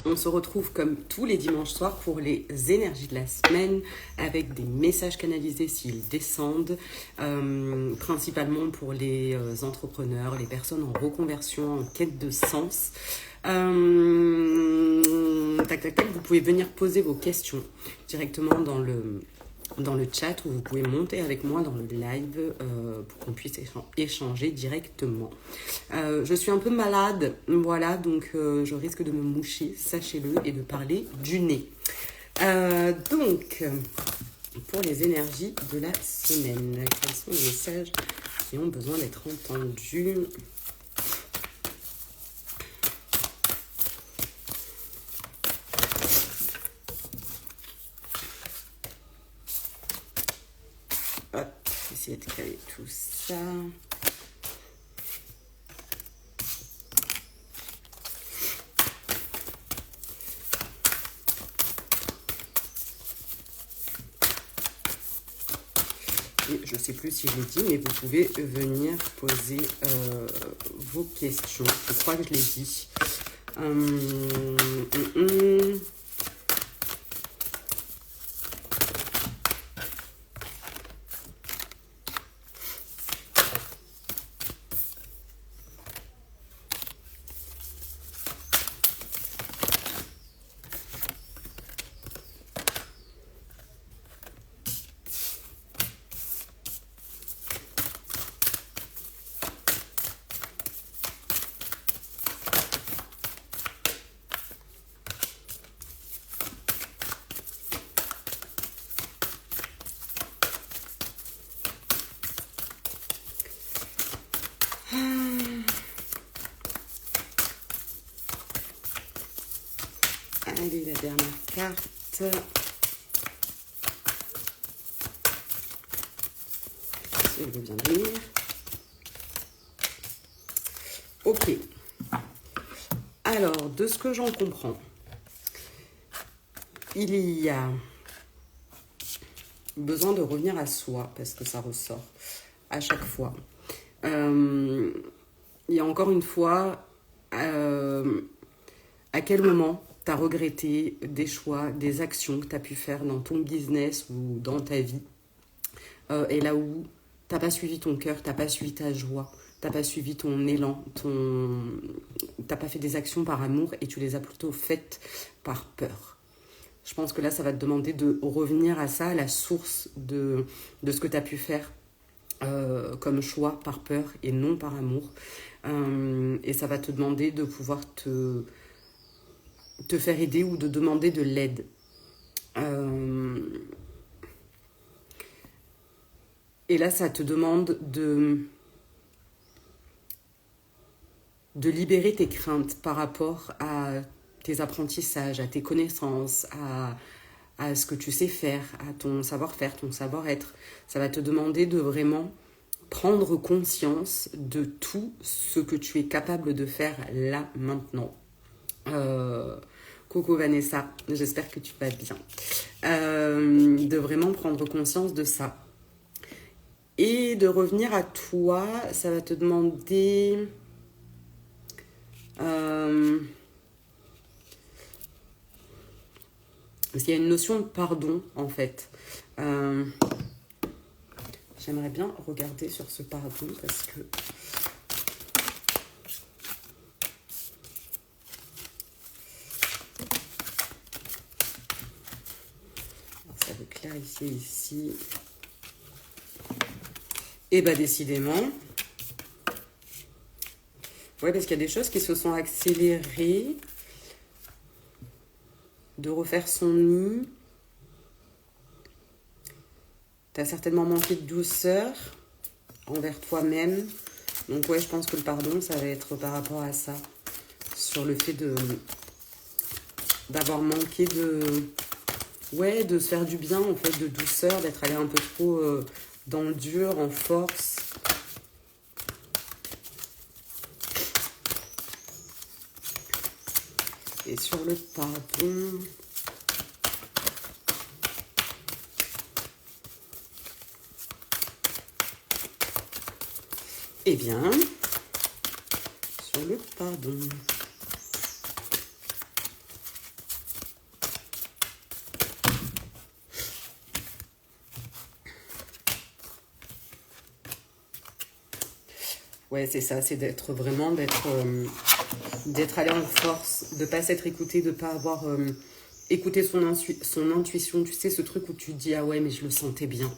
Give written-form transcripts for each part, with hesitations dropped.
On se retrouve comme tous les dimanches soirs pour les énergies de la semaine avec des messages canalisés s'ils descendent, principalement pour les entrepreneurs, les personnes en reconversion, en quête de sens. Vous pouvez venir poser vos questions directement dans le chat ou vous pouvez monter avec moi dans le live pour qu'on puisse échanger directement. Je suis un peu malade, voilà, donc je risque de me moucher, sachez-le, et de parler du nez. Donc, pour les énergies de la semaine, quels sont les messages qui ont besoin d'être entendus ? Essayer de caler tout ça. Et je ne sais plus si je l'ai dit, mais vous pouvez venir poser vos questions. Je crois que je l'ai dit. Allez, la dernière carte. Elle veut bien venir. Ok. Alors, de ce que j'en comprends, il y a besoin de revenir à soi, parce que ça ressort à chaque fois. Il y a encore une fois, à quel moment tu as regretté des choix, des actions que tu as pu faire dans ton business ou dans ta vie. Et là où tu n'as pas suivi ton cœur, tu n'as pas suivi ta joie, tu n'as pas suivi ton élan, tu n'as pas fait des actions par amour et tu les as plutôt faites par peur. Je pense que là, ça va te demander de revenir à ça, à la source de ce que tu as pu faire comme choix par peur et non par amour. Et ça va te demander de pouvoir te faire aider ou de demander de l'aide. Et là, ça te demande de libérer tes craintes par rapport à tes apprentissages, à tes connaissances, à ce que tu sais faire, à ton savoir-faire, ton savoir-être. Ça va te demander de vraiment prendre conscience de tout ce que tu es capable de faire là, maintenant. Coucou Vanessa, j'espère que tu vas bien. De vraiment prendre conscience de ça. Et de revenir à toi, ça va te demander... parce qu'il y a une notion de pardon, en fait. J'aimerais bien regarder sur ce pardon, parce que... ça veut clarifier ici. Et bah décidément. Ouais, parce qu'il y a des choses qui se sont accélérées. De refaire son nid. Tu as certainement manqué de douceur envers toi-même. Donc ouais, je pense que le pardon, ça va être par rapport à ça. Sur le fait d'avoir manqué de se faire du bien, en fait, de douceur, d'être allé un peu trop dans le dur, en force. Et sur le pardon... Eh bien, sur le pardon... Ouais, c'est ça, c'est d'être vraiment, d'être allé en force, de pas s'être écouté, de pas avoir écouté son intuition. Tu sais, ce truc où tu te dis, ah ouais, mais je le sentais bien.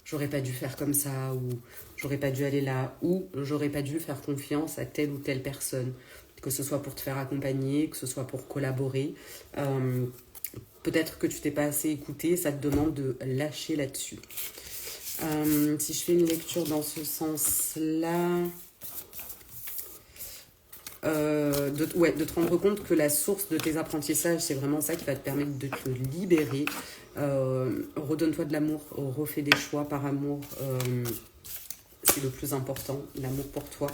J'aurais pas dû faire comme ça, ou j'aurais pas dû aller là, ou j'aurais pas dû faire confiance à telle ou telle personne. Que ce soit pour te faire accompagner, que ce soit pour collaborer. Peut-être que tu t'es pas assez écouté, ça te demande de lâcher là-dessus. Si je fais une lecture dans ce sens-là, de te rendre compte que la source de tes apprentissages, c'est vraiment ça qui va te permettre de te libérer. Redonne-toi de l'amour, refais des choix par amour. C'est le plus important, l'amour pour toi.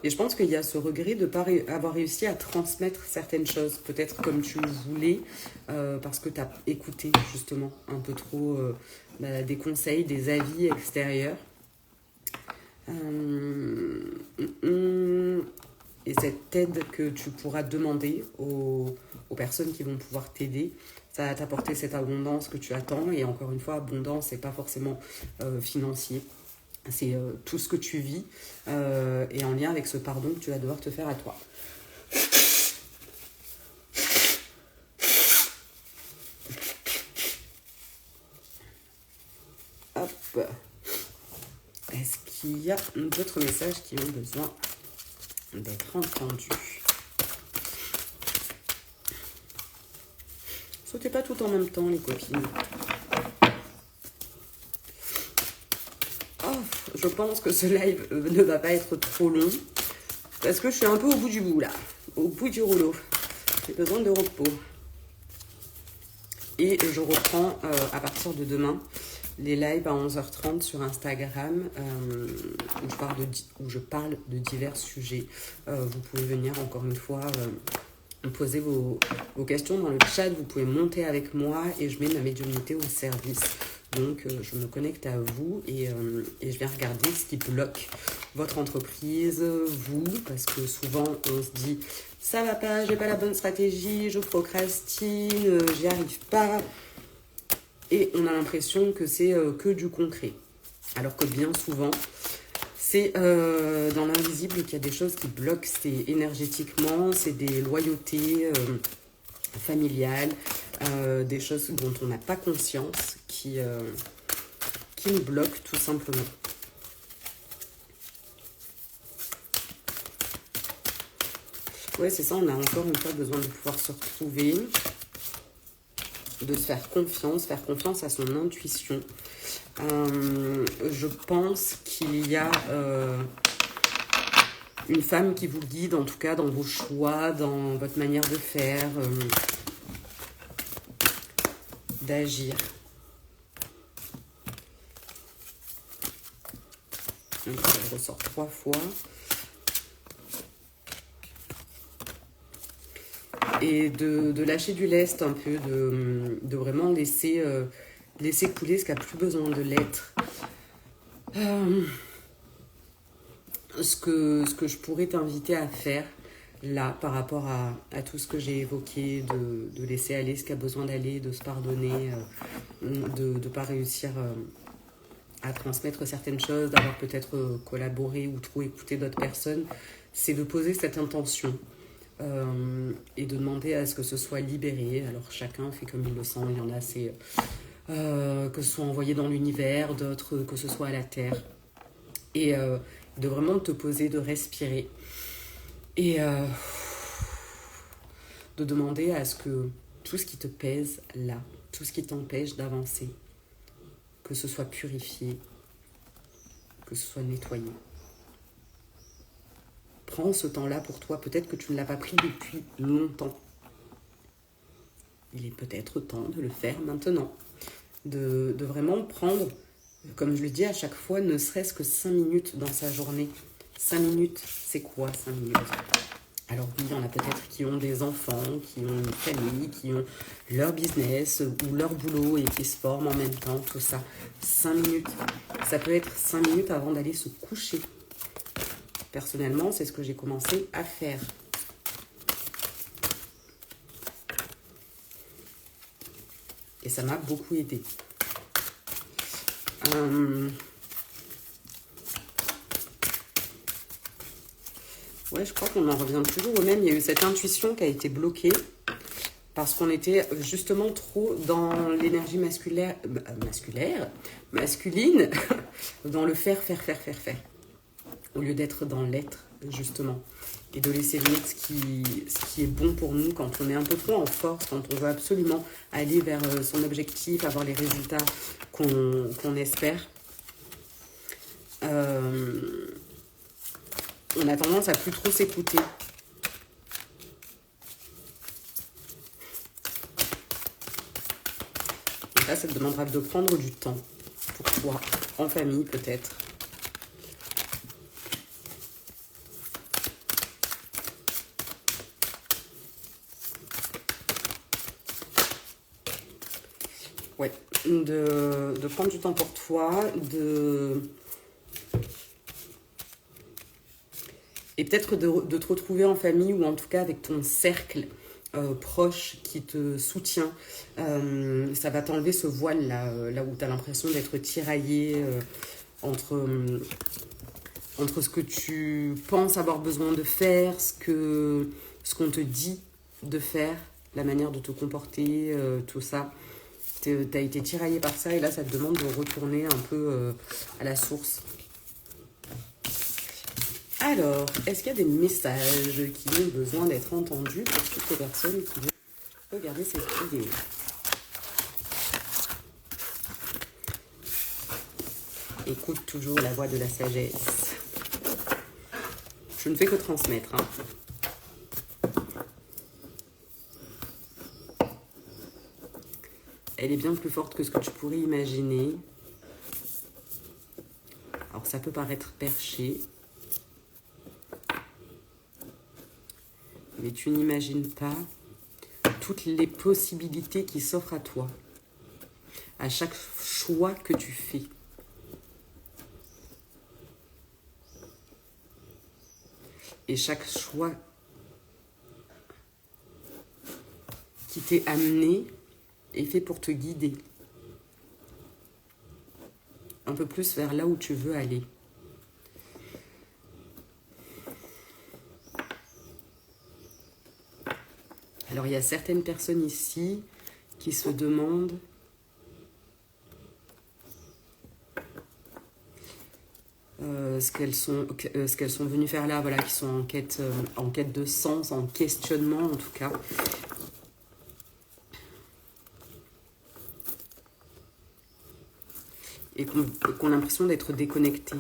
Et je pense qu'il y a ce regret de ne pas avoir réussi à transmettre certaines choses, peut-être comme tu le voulais, parce que tu as écouté justement un peu trop des conseils, des avis extérieurs. Et cette aide que tu pourras demander aux personnes qui vont pouvoir t'aider, ça va t'apporter cette abondance que tu attends. Et encore une fois, abondance, c'est pas forcément financier. C'est tout ce que tu vis et en lien avec ce pardon que tu vas devoir te faire à toi. Hop. Est-ce qu'il y a d'autres messages qui ont besoin d'être entendus? Sautez pas tout en même temps, les copines. Je pense que ce live ne va pas être trop long parce que je suis un peu au bout du bout là, au bout du rouleau. J'ai besoin de repos. Et je reprends à partir de demain les lives à 11h30 sur Instagram où je parle de divers sujets. Vous pouvez venir encore une fois poser vos questions dans le chat. Vous pouvez monter avec moi et je mets ma médiumnité au service. Donc, je me connecte à vous et je viens regarder ce qui bloque votre entreprise, vous, parce que souvent, on se dit « ça va pas, j'ai pas la bonne stratégie, je procrastine, j'y arrive pas ». Et on a l'impression que c'est que du concret. Alors que bien souvent, c'est dans l'invisible qu'il y a des choses qui bloquent. C'est énergétiquement, c'est des loyautés familiales, des choses dont on n'a pas conscience qui nous bloquent tout simplement. Ouais, c'est ça, on a encore une fois besoin de pouvoir se retrouver, de se faire confiance à son intuition. Je pense qu'il y a une femme qui vous guide, en tout cas dans vos choix, dans votre manière de faire, d'agir. Donc, je ressors 3 fois. Et de lâcher du lest un peu, de vraiment laisser couler ce qui n'a plus besoin de l'être. Ce que je pourrais t'inviter à faire là par rapport à tout ce que j'ai évoqué, de laisser aller ce qui a besoin d'aller, de se pardonner, de ne pas réussir à transmettre certaines choses, d'avoir peut-être collaboré ou trop écouté d'autres personnes, c'est de poser cette intention. Et de demander à ce que ce soit libéré. Alors chacun fait comme il le sent. Il y en a, c'est que ce soit envoyé dans l'univers, d'autres que ce soit à la terre. Et de vraiment te poser, de respirer. Et de demander à ce que tout ce qui te pèse là, tout ce qui t'empêche d'avancer, que ce soit purifié, que ce soit nettoyé. Prends ce temps-là pour toi. Peut-être que tu ne l'as pas pris depuis longtemps. Il est peut-être temps de le faire maintenant. De vraiment prendre, comme je le dis à chaque fois, ne serait-ce que 5 minutes dans sa journée. 5 minutes, c'est quoi 5 minutes? Alors oui, il y en a peut-être qui ont des enfants, qui ont une famille, qui ont leur business ou leur boulot et qui se forment en même temps, tout ça. 5 minutes. Ça peut être 5 minutes avant d'aller se coucher. Personnellement, c'est ce que j'ai commencé à faire. Et ça m'a beaucoup aidé. Ouais, je crois qu'on en revient toujours au même. Il y a eu cette intuition qui a été bloquée parce qu'on était justement trop dans l'énergie masculine, dans le faire, au lieu d'être dans l'être, justement. Et de laisser venir ce qui est bon pour nous quand on est un peu trop en force, quand on veut absolument aller vers son objectif, avoir les résultats qu'on espère. On a tendance à plus trop s'écouter. Et là, ça te demandera de prendre du temps pour toi, en famille peut-être. Ouais, de prendre du temps pour toi, et peut-être de te retrouver en famille ou en tout cas avec ton cercle proche qui te soutient. Ça va t'enlever ce voile là où tu as l'impression d'être tiraillé entre ce que tu penses avoir besoin de faire, ce qu'on te dit de faire, la manière de te comporter, tout ça. Tu as été tiraillé par ça et là ça te demande de retourner un peu à la source. Alors, est-ce qu'il y a des messages qui ont besoin d'être entendus pour toutes les personnes qui veulent regarder cette vidéo? Écoute toujours la voix de la sagesse. Je ne fais que transmettre. Elle est bien plus forte que ce que tu pourrais imaginer. Alors, ça peut paraître perché. Mais tu n'imagines pas toutes les possibilités qui s'offrent à toi, à chaque choix que tu fais. Et chaque choix qui t'est amené est fait pour te guider un peu plus vers là où tu veux aller. Alors, il y a certaines personnes ici qui se demandent ce qu'elles sont venues faire là, voilà, qui sont en quête de sens, en questionnement en tout cas. Et qu'on a l'impression d'être déconnectées.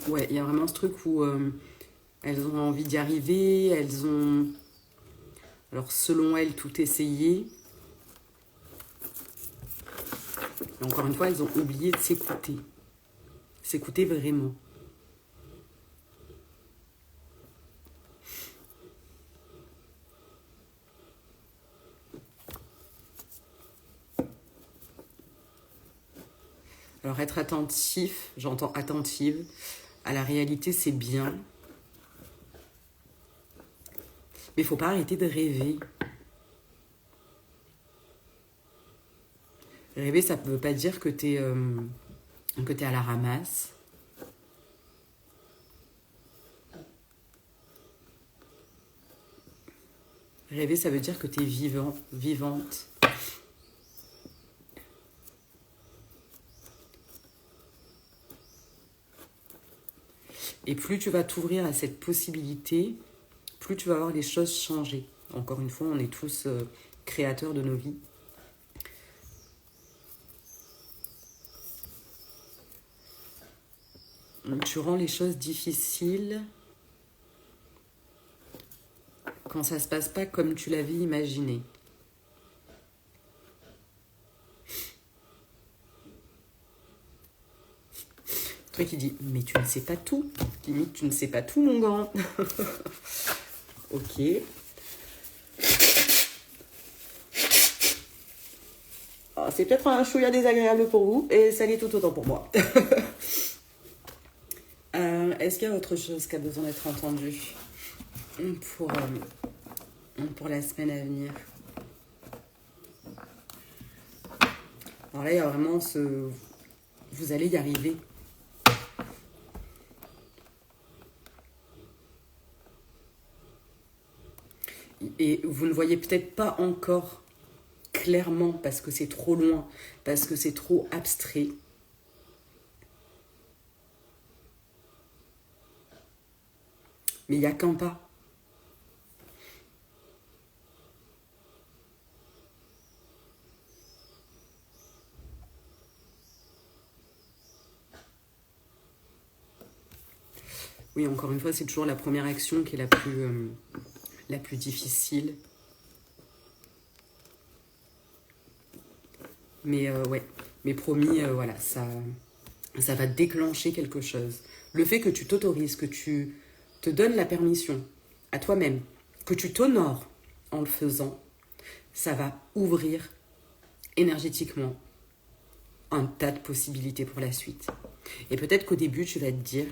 Ouais, il y a vraiment ce truc où elles ont envie d'y arriver, elles ont, alors selon elles, tout essayé. Et encore une fois, elles ont oublié de s'écouter. S'écouter vraiment. Alors être attentif, j'entends attentive, à la réalité c'est bien. Mais il ne faut pas arrêter de rêver. Rêver, ça ne veut pas dire que tu es à la ramasse. Rêver, ça veut dire que tu es vivant, vivante. Et plus tu vas t'ouvrir à cette possibilité, plus tu vas voir les choses changer. Encore une fois, on est tous créateurs de nos vies. Tu rends les choses difficiles quand ça ne se passe pas comme tu l'avais imaginé. Toi qui dis, mais tu ne sais pas tout. Limite, tu ne sais pas tout, mon grand. Ok. Alors, c'est peut-être un chouïa désagréable pour vous, et ça l'est tout autant pour moi. est-ce qu'il y a autre chose qui a besoin d'être entendue pour, pour la semaine à venir? Alors là, il y a vraiment ce... Vous allez y arriver. Et vous ne voyez peut-être pas encore clairement parce que c'est trop loin, parce que c'est trop abstrait. Mais il n'y a qu'un pas. Oui, encore une fois, c'est toujours la première action qui est la plus difficile. Mais ouais, mais promis, voilà, ça va déclencher quelque chose. Le fait que tu t'autorises, que tu te donnes la permission à toi-même, que tu t'honores en le faisant, ça va ouvrir énergétiquement un tas de possibilités pour la suite. Et peut-être qu'au début, tu vas te dire,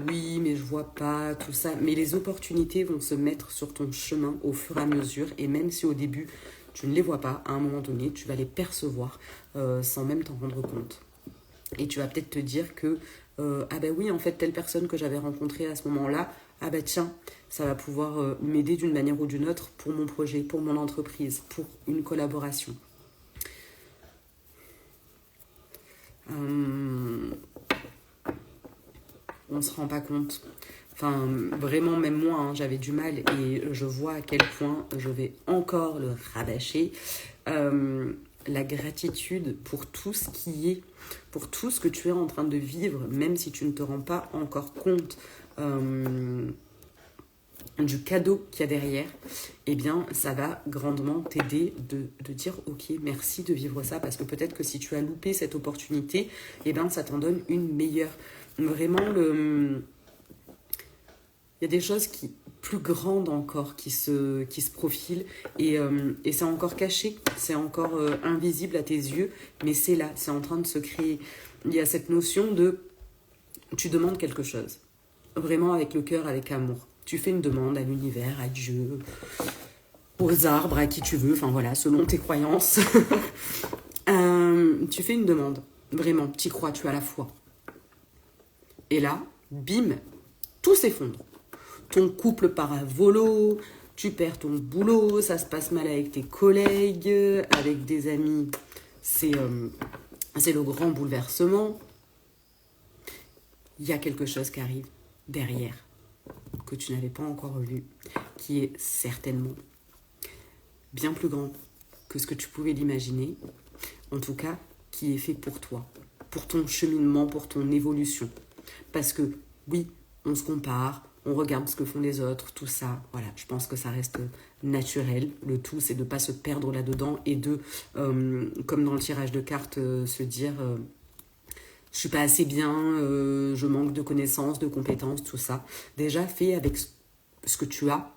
oui, mais je vois pas tout ça. Mais les opportunités vont se mettre sur ton chemin au fur et à mesure. Et même si au début, tu ne les vois pas, à un moment donné, tu vas les percevoir sans même t'en rendre compte. Et tu vas peut-être te dire que, ah ben oui, en fait, telle personne que j'avais rencontrée à ce moment-là, ah ben tiens, ça va pouvoir m'aider d'une manière ou d'une autre pour mon projet, pour mon entreprise, pour une collaboration. On ne se rend pas compte. Enfin, vraiment, même moi, hein, j'avais du mal et je vois à quel point je vais encore le rabâcher. La gratitude pour tout ce qui est, pour tout ce que tu es en train de vivre, même si tu ne te rends pas encore compte du cadeau qu'il y a derrière, eh bien, ça va grandement t'aider de dire « Ok, merci de vivre ça » parce que peut-être que si tu as loupé cette opportunité, eh bien, ça t'en donne une meilleure. Vraiment, il y a des choses plus grandes encore qui se profilent et c'est encore caché, c'est encore invisible à tes yeux, mais c'est là, c'est en train de se créer. Il y a cette notion de tu demandes quelque chose, vraiment avec le cœur, avec amour. Tu fais une demande à l'univers, à Dieu, aux arbres, à qui tu veux, enfin voilà, selon tes croyances. Tu fais une demande, vraiment, tu y crois, tu as la foi. Et là, bim, tout s'effondre. Ton couple part à volo, tu perds ton boulot, ça se passe mal avec tes collègues, avec des amis. C'est le grand bouleversement. Il y a quelque chose qui arrive derrière, que tu n'avais pas encore vu, qui est certainement bien plus grand que ce que tu pouvais l'imaginer. En tout cas, qui est fait pour toi, pour ton cheminement, pour ton évolution. Parce que, oui, on se compare, on regarde ce que font les autres, tout ça. Voilà, je pense que ça reste naturel. Le tout, c'est de ne pas se perdre là-dedans et de, comme dans le tirage de cartes, se dire je suis pas assez bien, je manque de connaissances, de compétences, tout ça. Déjà, fais avec ce que tu as.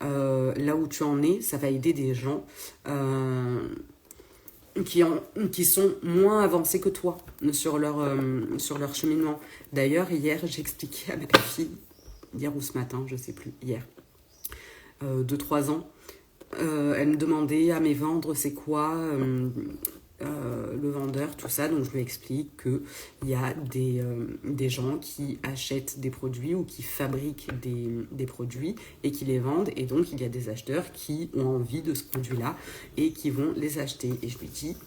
Là où tu en es, ça va aider des gens qui sont moins avancés que toi sur leur cheminement. D'ailleurs, hier, j'expliquais à ma fille, hier ou ce matin, je sais plus, hier, de 3 ans, elle me demandait à mes vendre c'est quoi le vendeur, tout ça. Donc je lui explique qu'il y a des gens qui achètent des produits ou qui fabriquent des produits et qui les vendent, et donc il y a des acheteurs qui ont envie de ce produit-là et qui vont les acheter. Et je lui dis,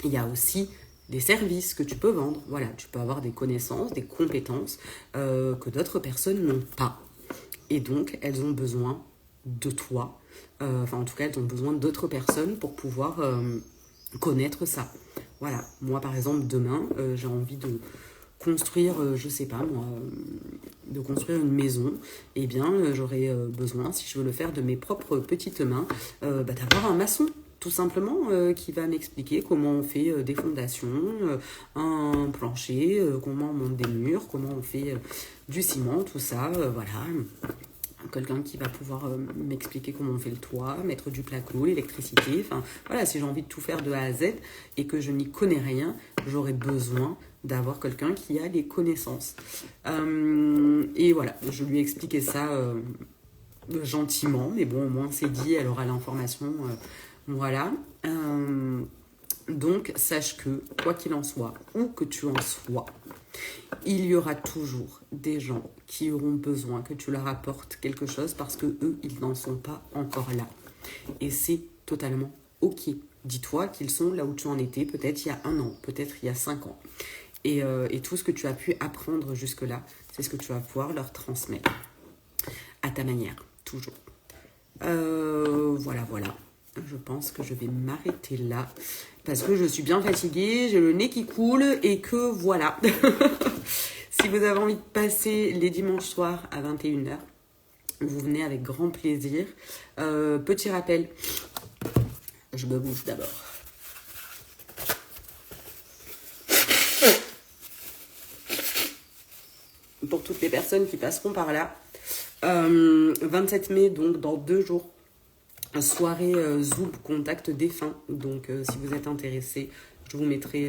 il y a aussi des services que tu peux vendre. Voilà, tu peux avoir des connaissances, des compétences que d'autres personnes n'ont pas. Et donc, elles ont besoin de toi. Enfin, en tout cas, elles ont besoin d'autres personnes pour pouvoir connaître ça. Voilà, moi, par exemple, demain, j'ai envie de construire, je sais pas moi, de construire une maison. Eh bien, j'aurais besoin, si je veux le faire de mes propres petites mains, d'avoir un maçon. Tout simplement, qui va m'expliquer comment on fait des fondations, un plancher, comment on monte des murs, comment on fait du ciment, tout ça, voilà. Quelqu'un qui va pouvoir m'expliquer comment on fait le toit, mettre du placo, l'électricité, enfin voilà, si j'ai envie de tout faire de A à Z et que je n'y connais rien, j'aurai besoin d'avoir quelqu'un qui a des connaissances. Et voilà, je lui ai expliqué ça gentiment, mais bon, au moins c'est dit, elle aura l'information. Voilà. Donc, sache que, quoi qu'il en soit, où que tu en sois, il y aura toujours des gens qui auront besoin que tu leur apportes quelque chose parce que eux, ils n'en sont pas encore là. Et c'est totalement ok. Dis-toi qu'ils sont là où tu en étais, peut-être il y a 1 an, peut-être il y a 5 ans. Et tout ce que tu as pu apprendre jusque-là, c'est ce que tu vas pouvoir leur transmettre. À ta manière, toujours. Voilà. Je pense que je vais m'arrêter là parce que je suis bien fatiguée, j'ai le nez qui coule et que voilà. Si vous avez envie de passer les dimanches soirs à 21h, vous venez avec grand plaisir. Petit rappel, je me bouge d'abord. Pour toutes les personnes qui passeront par là, 27 mai, donc dans 2 jours, soirée Zoom contact défunt. Donc si vous êtes intéressé, je vous mettrai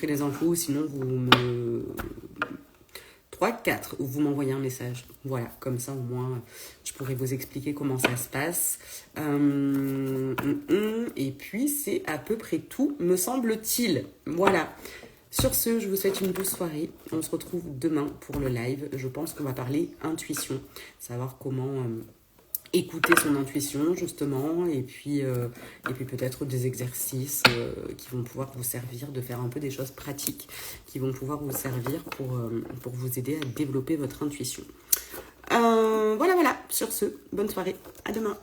les infos. Sinon vous me 3-4 vous m'envoyez un message. Voilà, comme ça au moins je pourrai vous expliquer comment ça se passe. Et puis c'est à peu près tout, me semble-t-il. Voilà. Sur ce, je vous souhaite une douce soirée. On se retrouve demain pour le live. Je pense qu'on va parler intuition, savoir comment écouter son intuition justement, et puis peut-être des exercices qui vont pouvoir vous servir de faire un peu des choses pratiques qui vont pouvoir vous servir pour vous aider à développer votre intuition. Voilà. Sur ce, bonne soirée. À demain.